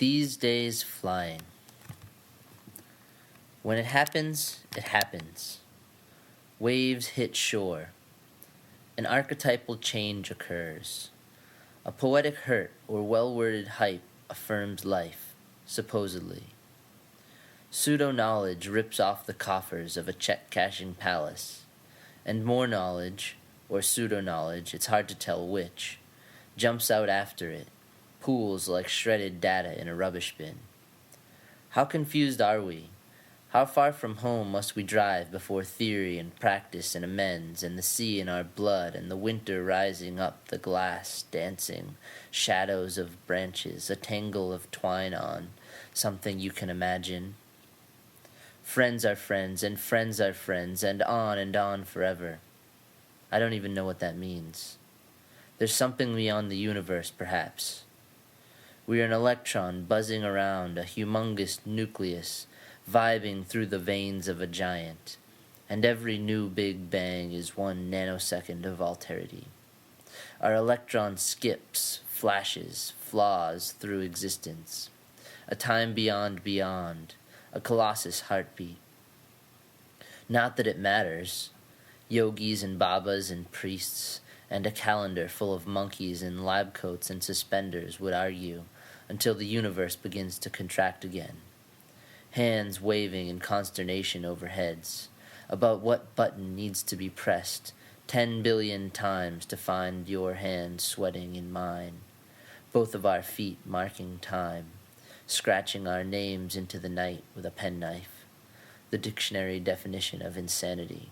These days flying. When it happens, it happens. Waves hit shore. An archetypal change occurs. A poetic hurt or well-worded hype affirms life, supposedly. Pseudo-knowledge rips off the coffers of a check-cashing palace, and more knowledge, or pseudo-knowledge, it's hard to tell which, jumps out after it, pools like shredded data in a rubbish bin. How confused are we? How far from home must we drive before theory and practice and amends, and the sea in our blood, and the winter rising up the glass, dancing, shadows of branches, a tangle of twine on, something you can imagine? Friends are friends, and friends are friends, and on forever. I don't even know what that means. There's something beyond the universe, perhaps. We are an electron buzzing around a humongous nucleus, vibing through the veins of a giant, and every new Big Bang is 1 nanosecond of alterity. Our electron skips, flashes, flaws through existence, a time beyond beyond, a colossus heartbeat. Not that it matters. Yogis and babas and priests, and a calendar full of monkeys in lab coats and suspenders would argue until the universe begins to contract again. Hands waving in consternation over heads, about what button needs to be pressed 10 billion times to find your hand sweating in mine, both of our feet marking time, scratching our names into the night with a penknife, the dictionary definition of insanity.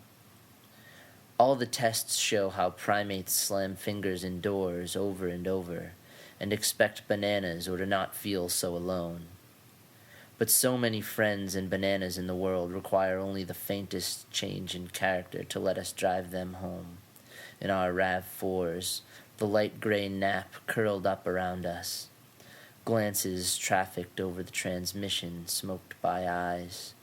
All the tests show how primates slam fingers in doors over and over, and expect bananas or to not feel so alone. But so many friends and bananas in the world require only the faintest change in character to let us drive them home. In our RAV4s, the light gray nap curled up around us. Glances trafficked over the transmission, smoked by eyes.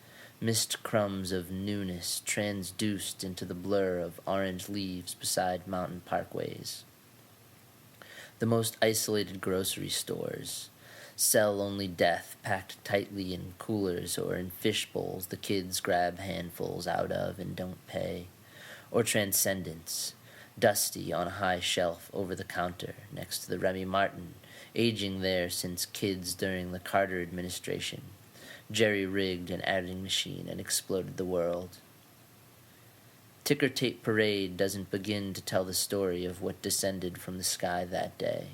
Missed crumbs of newness transduced into the blur of orange leaves beside mountain parkways. The most isolated grocery stores sell only death packed tightly in coolers or in fish bowls the kids grab handfuls out of and don't pay, or transcendence, dusty on a high shelf over the counter next to the Remy Martin, aging there since kids during the Carter administration, jerry-rigged an adding machine and exploded the world. Ticker tape parade doesn't begin to tell the story of what descended from the sky that day.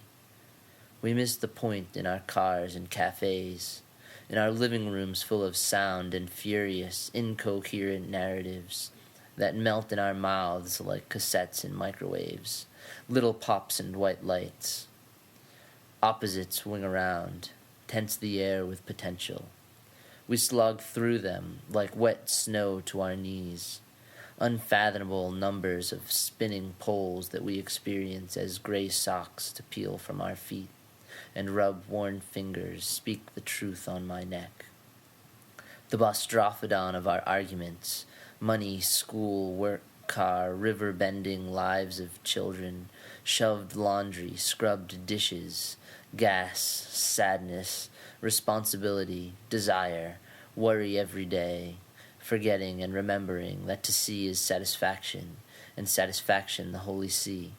We miss the point in our cars and cafes, in our living rooms full of sound and furious, incoherent narratives that melt in our mouths like cassettes in microwaves, little pops and white lights. Opposites wing around, tense the air with potential. We slog through them like wet snow to our knees, unfathomable numbers of spinning poles that we experience as gray socks to peel from our feet and rub worn fingers speak the truth on my neck. The bostrophodon of our arguments, money, school, work, car, river-bending lives of children, shoved laundry, scrubbed dishes, gas, sadness, responsibility, desire, worry every day, forgetting and remembering that to see is satisfaction, and satisfaction the holy sea.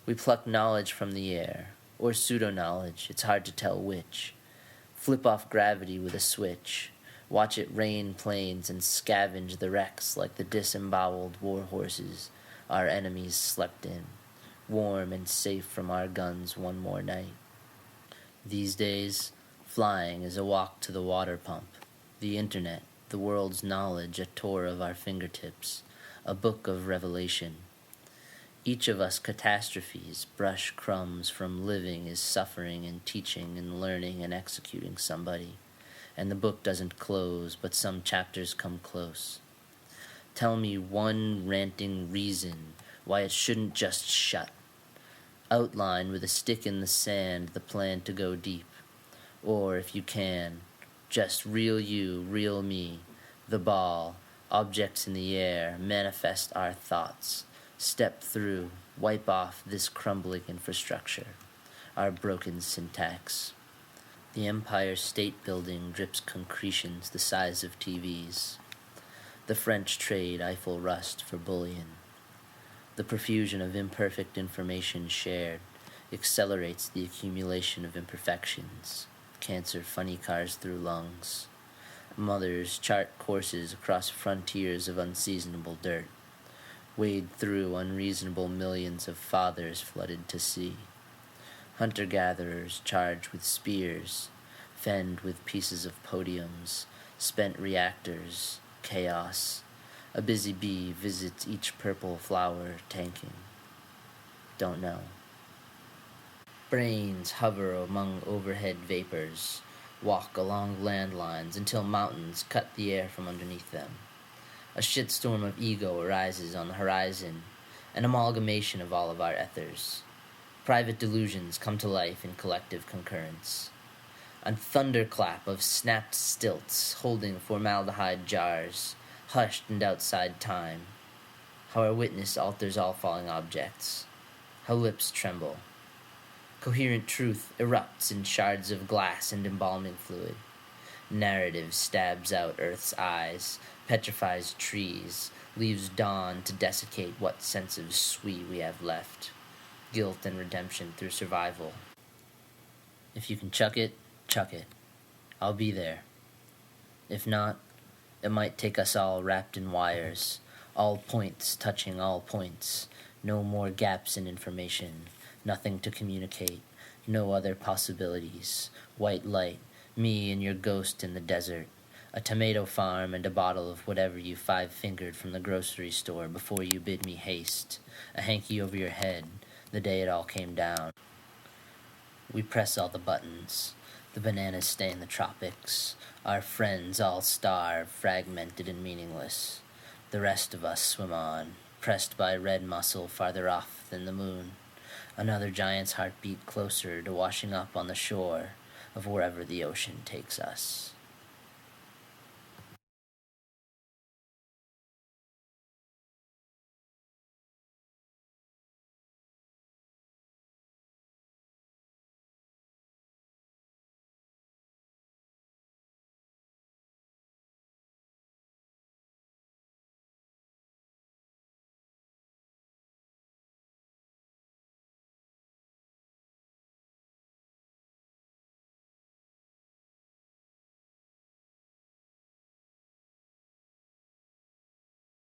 We pluck knowledge from the air, or pseudo-knowledge, it's hard to tell which. Flip off gravity with a switch, watch it rain planes and scavenge the wrecks like the disemboweled war horses our enemies slept in, warm and safe from our guns one more night. These days, flying is a walk to the water pump, the internet, the world's knowledge a tour of our fingertips, a book of revelation. Each of us catastrophes brush crumbs from living is suffering and teaching and learning and executing somebody, and the book doesn't close, but some chapters come close. Tell me one ranting reason why it shouldn't just shut. Outline with a stick in the sand the plan to go deep, or if you can, just real you, real me, the ball, objects in the air, manifest our thoughts, step through, wipe off this crumbling infrastructure, our broken syntax. The Empire State Building drips concretions the size of TVs. The French trade Eiffel rust for bullion. The profusion of imperfect information shared accelerates the accumulation of imperfections. Cancer funny cars through lungs. Mothers chart courses across frontiers of unseasonable dirt. Wade through unreasonable millions of fathers flooded to sea. Hunter-gatherers charged with spears, fend with pieces of podiums, spent reactors, chaos. A busy bee visits each purple flower tanking. Don't know. Brains hover among overhead vapors, walk along landlines until mountains cut the air from underneath them. A shitstorm of ego arises on the horizon, an amalgamation of all of our ethers. Private delusions come to life in collective concurrence. A thunderclap of snapped stilts holding formaldehyde jars, hushed and outside time. How our witness alters all falling objects. How lips tremble. Coherent truth erupts in shards of glass and embalming fluid. Narrative stabs out Earth's eyes, petrifies trees, leaves dawn to desiccate what sense of sui we have left. Guilt and redemption through survival. If you can chuck it, chuck it. I'll be there. If not, it might take us all wrapped in wires, all points touching all points, no more gaps in information, nothing to communicate, no other possibilities, white light, me and your ghost in the desert, a tomato farm and a bottle of whatever you five-fingered from the grocery store before you bid me haste, a hanky over your head, the day it all came down. We press all the buttons. The bananas stay in the tropics. Our friends all starve, fragmented and meaningless. The rest of us swim on, pressed by red muscle farther off than the moon. Another giant's heartbeat closer to washing up on the shore of wherever the ocean takes us.